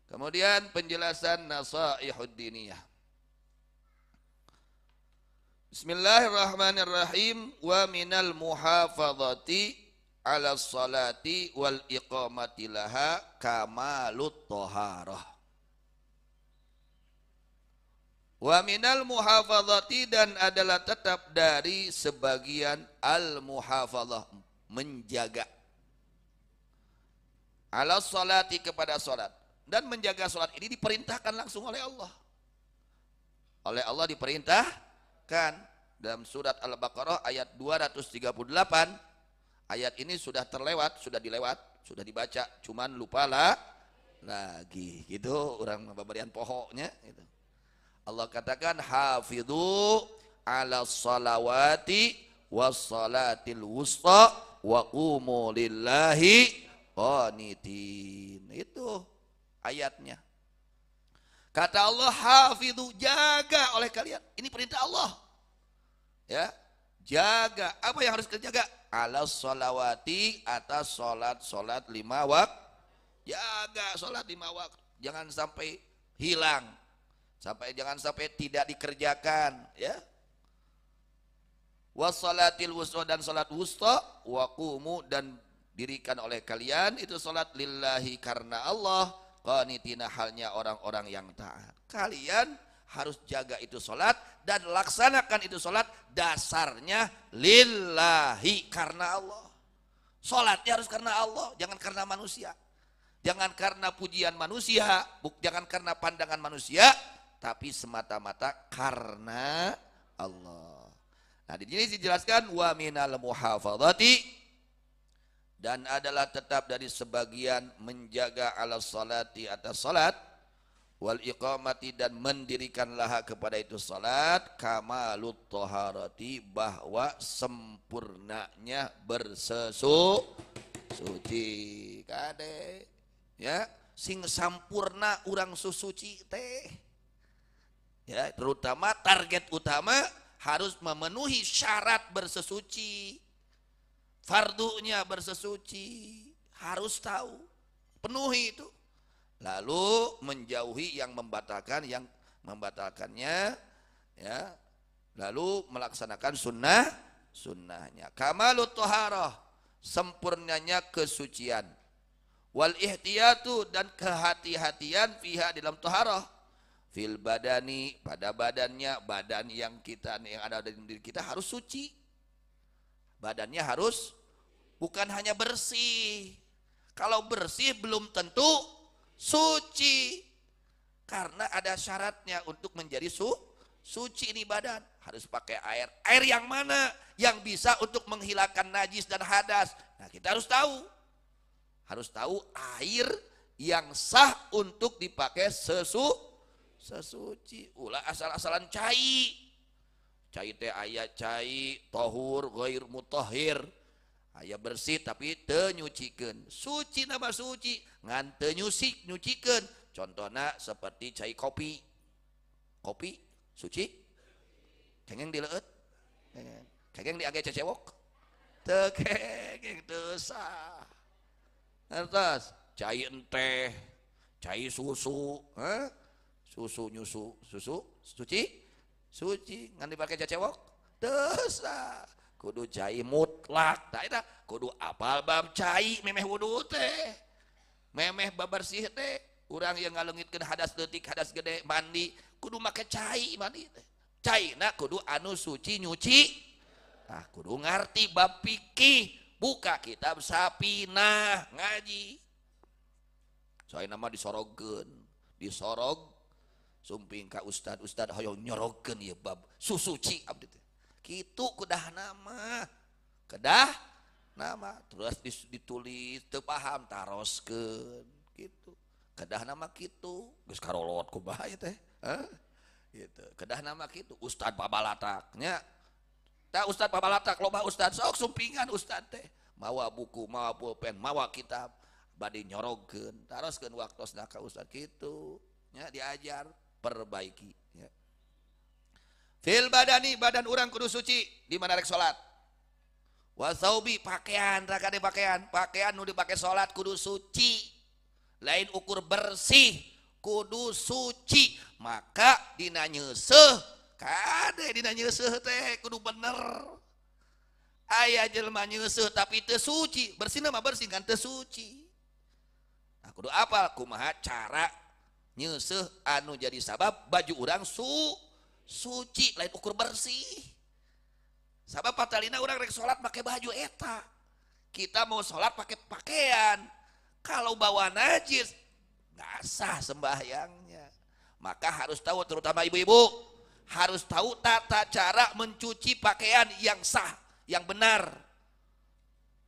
Kemudian penjelasan nasaihud diniyah. Bismillahirrahmanirrahim. Wa minal muhafadzati ala salati wal iqamati laha kamalut thaharah. Wa minal muhafadzati, dan adalah tetap dari sebagian al muhafadzah, menjaga, ala salati, kepada salat. Dan menjaga salat ini diperintahkan langsung oleh Allah. Oleh Allah diperintahkan dalam surat Al-Baqarah ayat 238. Ayat ini sudah terlewat, sudah dibaca, cuman lupa lagi. Gitu orang pemberian pokoknya gitu. Allah katakan hafidhu ala salawati was salatil wusta wa qumu lillahi qanitin. Itu ayatnya. Kata Allah, hafidhu, jaga oleh kalian. Ini perintah Allah. Ya, jaga. Apa yang harus kita jaga? Ala sholawati, atas solat 5 waktu. Jaga solat 5 waktu. Jangan sampai hilang. Jangan sampai tidak dikerjakan. Ya. Wassalatil wusta, dan solat wusta, waqumu, dan dirikan oleh kalian itu solat lillahi, karena Allah, qanitina, halnya orang-orang yang taat. Kalian harus jaga itu solat dan laksanakan itu solat, dasarnya lillahi, karena Allah. Solatnya harus karena Allah, jangan karena manusia, jangan karena pujian manusia, jangan karena pandangan manusia, tapi semata-mata karena Allah. Nah, di sini dijelaskan wa minal muhafadzati, dan adalah tetap dari sebagian menjaga ala salati, atas salat, wal iqamati, dan mendirikan laha, kepada itu salat, kamalut taharati, bahwa sempurnanya bersesuci. Kade ya, sing sampurna urang susuci teh. Ya, terutama target utama harus memenuhi syarat bersesuci. Fardunya bersesuci, harus tahu, penuhi itu. Lalu menjauhi yang membatalkannya, ya. Lalu melaksanakan sunnahnya. Kamalut thaharah, sempurnanya kesucian. Wal ihtiyatu, dan kehati-hatian fiha, dalam thaharah. Fil badani, pada badannya, badan yang ada di diri kita harus suci. Badannya harus bukan hanya bersih. Kalau bersih belum tentu suci. Karena ada syaratnya untuk menjadi suci ini badan. Harus pakai air. Air yang mana? Yang bisa untuk menghilangkan najis dan hadas. Nah, kita harus tahu. Harus tahu air yang sah untuk dipakai sesuci. Ulah asal-asalan cai. Cai teh aya cai tahur ghair mutahhir, aya bersih tapi teu nyucikeun. Suci nama suci ngan teu nyucikeun. Contohna seperti cai kopi suci, kengeng dileueut, kengeng diage cecewok, teu kengeng teu sah. Terus cai teh, cai susu, susu suci ngan dipake cecewok, dosa. Kudu cai mutlak, tak eta kudu apal bab cai memeh wudu teh, memeh babersih teh. Urang yang ngaleungitkeun hadas leutik, hadas gede mandi, kudu make cai mandi teh. Caina kudu anu suci nyuci. Nah, kudu ngarti bab fikih, buka kitab Sapinah ngaji. Soalnya nama disorogkeun, disorog sumping ka ustad hoyong nyorogeun ieu bab susuci abdi teh. Kitu kedah nama. Terus ditulis teu paham taroskeun gitu. Kedah nama kitu, geus karolot ku bae teh. Gitu. Kedah nama kitu, ustad babalatak nya. Tah ustad babalatak loba ustad sok sumpingan ustad teh. Mawa buku, mawa pulpen, mawa kitab bade nyorogeun, taroskeun waktosna ka ustad kitu. Nya diajar, perbaiki ya. Fil badani, badan orang kudu suci di mana rek salat. Wa saubi, pakaian rakade pakaian nu dipake salat kudu suci. Lain ukur bersih, kudu suci, maka dina nyeuseuh kade dina nyeuseuh teh kudu bener. Aya jelema nyeuseuh tapi teu suci, bersihna mah bersih kan teu suci. Nah, kudu apal kumaha cara nyeuseuh anu jadi sabab baju urang suci, lain ukur bersih. Sabab patalina urang rek salat pakai baju eta. Kita mau salat pakai pakaian. Kalau bawa najis nggak sah sembahyangnya. Maka harus tahu, terutama ibu-ibu, harus tahu tata cara mencuci pakaian yang sah, yang benar.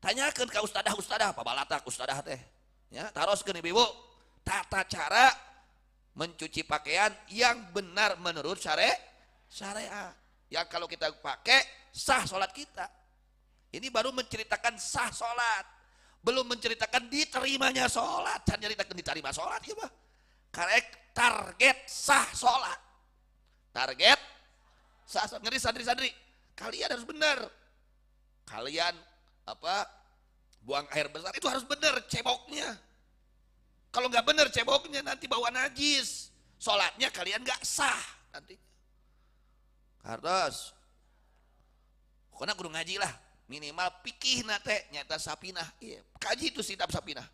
Tanyakan ke ustadah pabalatak ustadah teh, ya, taroskeun ibu-ibu tata cara mencuci pakaian yang benar menurut syariat. Yang kalau kita pakai sah sholat kita. Ini baru menceritakan sah sholat, belum menceritakan diterimanya sholat. Can nyeritakan diterima sholat ya mah. Karena target sah sholat, target sah sholat. Ngeri santri-santri, kalian harus benar. Kalian buang air besar itu harus benar ceboknya. Kalau nggak benar ceboknya nanti bawa najis, sholatnya kalian nggak sah nanti. Kartos, pokoknya kudu ngaji lah, minimal pikih nate nyata sapinah. Iya, kaji itu kitab sapinah,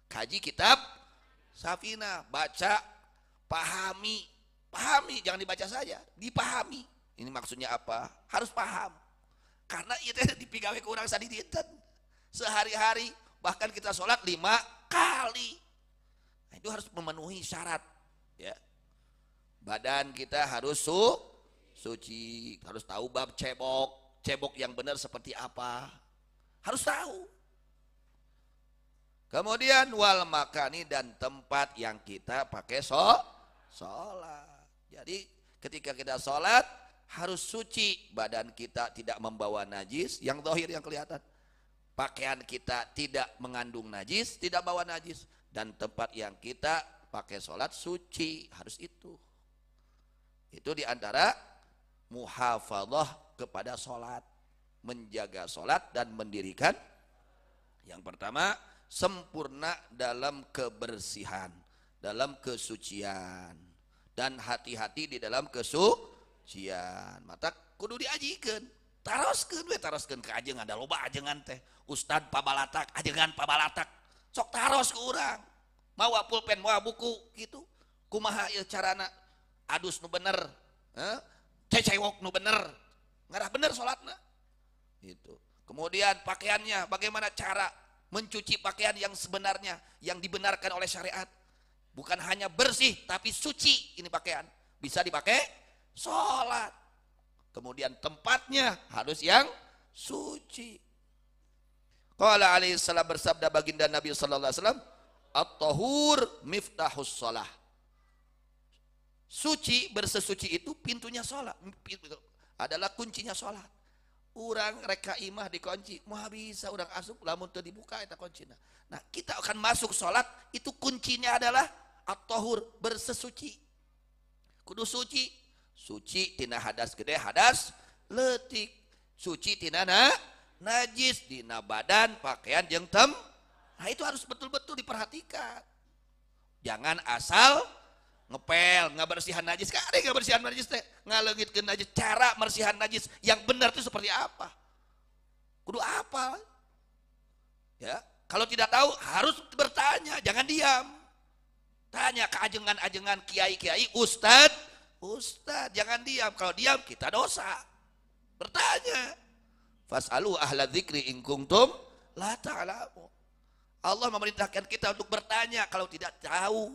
kaji kitab sapinah, baca, pahami, jangan dibaca saja, dipahami. Ini maksudnya apa? Harus paham. Karena itu dipigawe ke orang sadidietan sehari-hari, bahkan kita sholat 5 kali. Nah, itu harus memenuhi syarat, ya. Badan kita harus suci, harus tahu bab cebok yang benar seperti apa, harus tahu. Kemudian wal makani, dan tempat yang kita pakai sholat. Jadi ketika kita sholat harus suci, badan kita tidak membawa najis, yang zahir yang kelihatan. Pakaian kita tidak mengandung najis, tidak bawa najis, dan tempat yang kita pakai sholat suci, harus itu. Itu diantara muhafadzah kepada sholat, menjaga sholat dan mendirikan. Yang pertama, sempurna dalam kebersihan, dalam kesucian, dan hati-hati di dalam kesucian. Mata kudu diajikeun, taroskeun ke ajengan, ada loba ajengan teh. Ustad pabalatak, ajengan pabalatak, sok taros ke urang. Mawa pulpen, mawa buku gitu. Kumaha ieu carana adus nu bener, cecewok nu bener, ngarah bener sholatna. Itu. Kemudian pakaiannya, bagaimana cara mencuci pakaian yang sebenarnya, yang dibenarkan oleh syariat. Bukan hanya bersih, tapi suci ini pakaian. Bisa dipakai sholat. Kemudian tempatnya harus yang suci. Qala alaihi salam, bersabda baginda Nabi sallallahu alaihi wasallam, at-tahur miftahus shalah. Suci, bersesuci itu pintunya sholat, adalah kuncinya sholat. Urang reka imah dikunci, moal bisa urang asup lamun teu dibuka eta kuncina. Nah, kita akan masuk sholat, itu kuncinya adalah at-tahur, bersesuci. Kudu suci, suci tina hadas gede, hadas leutik, suci tina najis, dina badan, pakaian jeung Nah, itu harus betul-betul diperhatikan. Jangan asal ngepel, ngabersihan najis. Kade ngabersihan najis teh, ngaleungitkeun najis. Cara mersihan najis yang benar itu seperti apa? Kudu apal. Ya, kalau tidak tahu harus bertanya, jangan diam. Tanya ke ajengan-ajengan, kiai-kiai, ustad, jangan diam. Kalau diam kita dosa. Bertanya. Fas'alu ahla dzikri in kuntum la ta'lamun. Allah memerintahkan kita untuk bertanya kalau tidak tahu.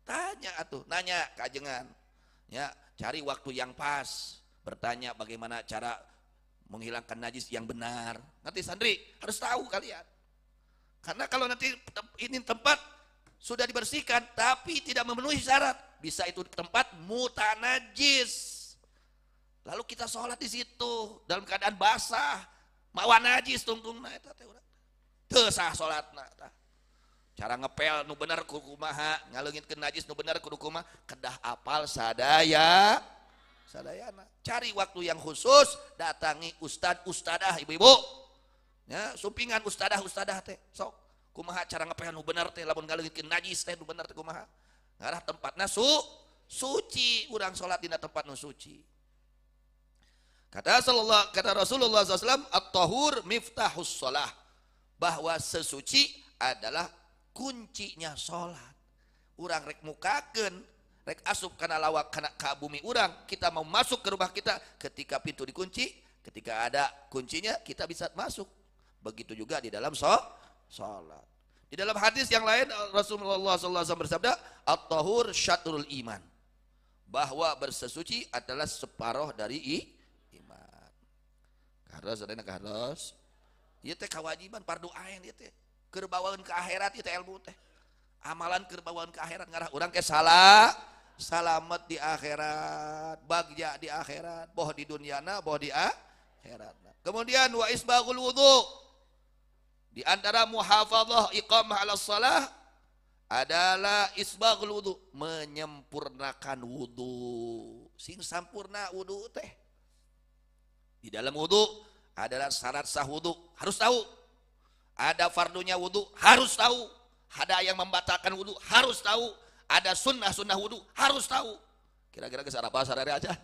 Tanya atuh, nanya kajengan. Ya, cari waktu yang pas, bertanya bagaimana cara menghilangkan najis yang benar. Nanti santri harus tahu kalian. Karena kalau nanti ini tempat sudah dibersihkan tapi tidak memenuhi syarat, bisa itu tempat mutanajis. Lalu kita sholat di situ dalam keadaan basah, mawa najis tungtungna eta teh urang. Teu sah sholatna tah. Cara ngepel nu bener kudu kumaha, ngaleungitkeun najis nu bener kudu kumaha, kedah apal sadayana. Cari waktu yang khusus, datangi ustadah ibu-ibu. Ya, sumpingan ustadah teh. Sok kumaha cara ngepel nu bener teh lamun ngaleungitkeun najis teh nu bener teh kumaha. ngarah tempatna suci, urang salat dina tempat nu suci. Kata Rasulullah SAW, at-tahur miftahus shalah, bahwa sesuci adalah kuncinya salat. Urang rek mukakeun, rek asup kana lawak kana ka bumi urang, kita mau masuk ke rumah kita, ketika pintu dikunci, ketika ada kuncinya kita bisa masuk. Begitu juga di dalam salat. Di dalam hadis yang lain Rasulullah SAW bersabda, at-tahur syatrul iman, bahwa bersesuci adalah separuh dari iman. Karos ada karos. Ieu teh kewajiban fardu ain ieu teh. Keur bawaeun ke akhirat ieu teh ilmu teh. Amalan keur bawaeun ke akhirat ngarah urang ke salamet di akhirat, bagja di akhirat, boh di dunyana, boh di akhirat. Kemudian wa isbaghul wudu. Di antara muhafadzah iqamah 'alas shalah adalah isbaghul wudu, menyempurnakan wudu. Sing sampurna wudu teh. Di dalam wudu adalah syarat sah wudu, harus tahu. Ada fardunya wudu, harus tahu. Ada yang membatalkan wudu, harus tahu. Ada sunnah wudu, harus tahu. Kira-kira geus apa sarare aja.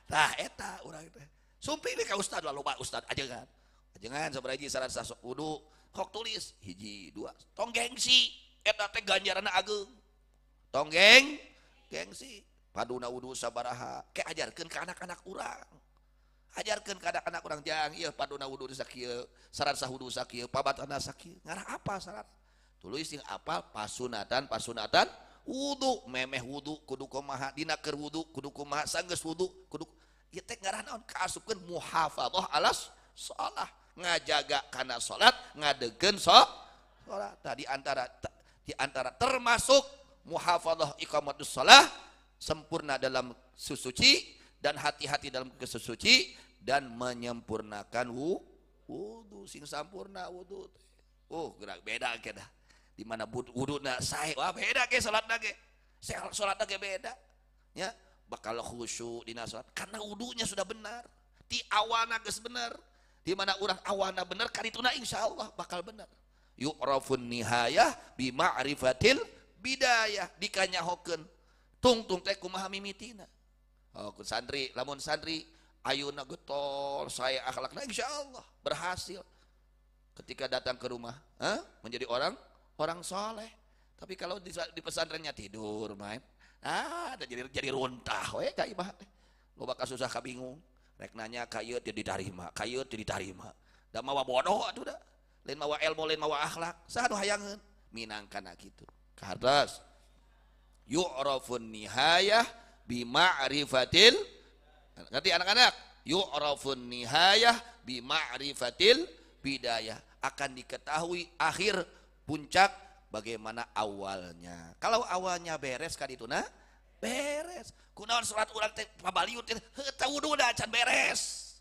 Tah eta urang teh. Sumpih ini ka ustad lah, loba ustad ajengan. Ajengan sabaraha syarat sah wudu, kok tulis 1 2. Tong gengsi, eta teh ganjaranna ageung. Tong gengsi. Paduna wudu sabaraha? Ke ajarkeun ka anak-anak urang. Ajarkeun ka anak-anak urang jang ieu paduna wudu sakieu, syarat sah wudu sakieu, pabatana sakieu. Ngarah apa syarat? Tulis sing apal pasunatan wudu, memeh wudu kudu kumaha, dina keur wudu kudu kumaha, sanggeus wudu kudu. Ieu teh ngaran naon? Kaasupkeun muhafadzah 'alas shalah, ngajaga kana salat, ngadegkeun salat. Tadi di antara termasuk muhafadzah iqamatus shalah, sempurna dalam sesuci dan hati-hati dalam kesesuci dan menyempurnakan wudu. Sing sampurna wudu teh. Gerak beda kedah. Di mana wuduna sae, wah beda ke salatna ge. Salatna ge beda. Ya, bakal khusyuk dina salat karena wudunya sudah benar. Ti awana geus benar. Di mana urang awana benar karituna insyaallah bakal benar. Yu'rafun nihayah bi ma'rifatil bidayah, dikanyahokeun tungtung teh kumaha mimitina. Ku santri, lamun santri ayeuna getol saya akhlakna insyaallah berhasil ketika datang ke rumah, menjadi orang soleh. Tapi kalau di pesantrennya tidur main, jadi runtah we ka imah teh. Loba kasusah kabingung, rek nanya ka ieu teu diterima, ka ieu teu diterima. Da mawa bodoh atuh da. Lain mawa ilmu, lain mawa akhlak. Saha nu hayangeun? Minangkana kitu. Kahartos yu'rafun nihayah bi ma'rifatil, ngerti anak-anak? Yu'rafun nihayah bi ma'rifatil bidayah, akan diketahui akhir puncak bagaimana awalnya. Kalau awalnya beres kan itu beres. Kunaon salat urang teh pabaliut teh heuh wuduna can beres.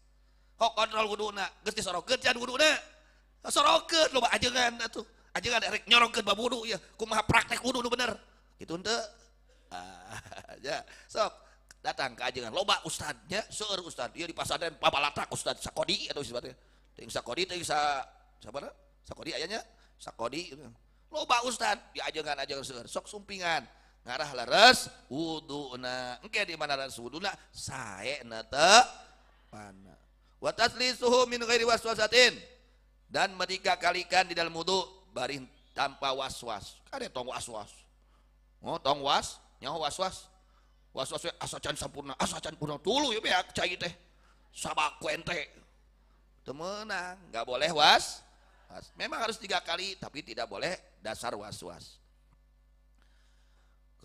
Kok kontrol wuduna geus disorokeun can wuduna. Sorokeun loba ajengan atuh. Ajengan rek nyorokeun bab wudu ya. Kumaha praktek wudu nu bener. Kitu henteu. Ya, sok datang ke ajengan loba ustadnya, seueur ustad. Ieu di pasantren pabalatak ustad sakodi atuh sifatnya. Teuing sakodi teuing sabana? Sakodi ayanya? Sakodi. Loba ustad di ajengan seueur. Sok sumpingan. Ngarah leres wuduna. Engke di mana leres wuduna? Saena teu pana. Wa taslisuhu min ghairi waswasatin. Dan mereka kalikan di dalam wudu bari tanpa waswas. Kade tong waswas. Tong nyaho waswas. Waswas asa can sampurna, tulu ya beak cai teh. Sabak ente. Teu meunang, enggak boleh was. Memang harus 3 kali tapi tidak boleh dasar waswas.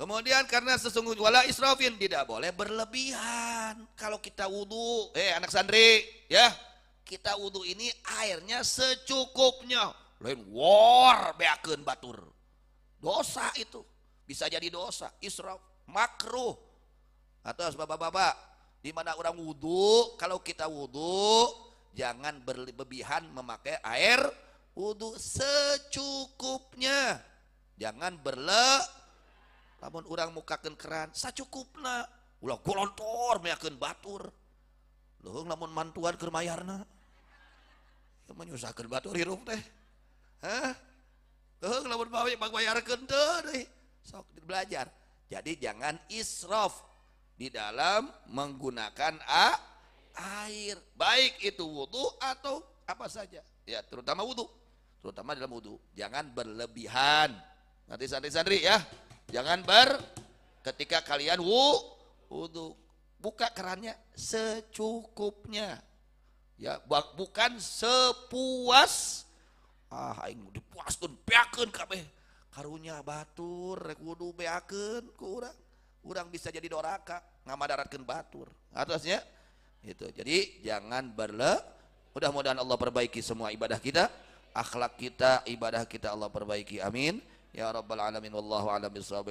Kemudian karena sesungguhnya wala israfin, tidak boleh berlebihan. Kalau kita wudu, anak santri, ya. Kita wudu ini airnya secukupnya. Lain war beakeun batur. Dosa itu. Bisa jadi dosa, israf, makruh. Atau bapak-bapak, di mana orang wudu, kalau kita wudu jangan berlebihan memakai air wudu, secukupnya. Jangan lamun orang mukakeun keran sacukupna. Ulah golontor meakeun batur. Leuheung lamun mantuan keur mayarna. Menyusahkeun batur hirup teh. Leuheung lamun bayarkeun teu deui. Sok belajar. Jadi jangan israf di dalam menggunakan air, baik itu wudhu atau apa saja, ya terutama wudhu, terutama dalam wudhu. Jangan berlebihan. Nanti santri-santri ya, jangan ketika kalian wudhu, buka kerannya secukupnya, ya bukan sepuas. Aing dipuaskeun beakeun kabeh karunya batur rek wudu beakeun ku urang bisa jadi doraka ngamadaratkeun batur atasnya itu. Jadi jangan mudah-mudahan Allah perbaiki semua ibadah kita, akhlak kita, ibadah kita Allah perbaiki, amin ya rabbal alamin. Wallahu a'lam bishawab.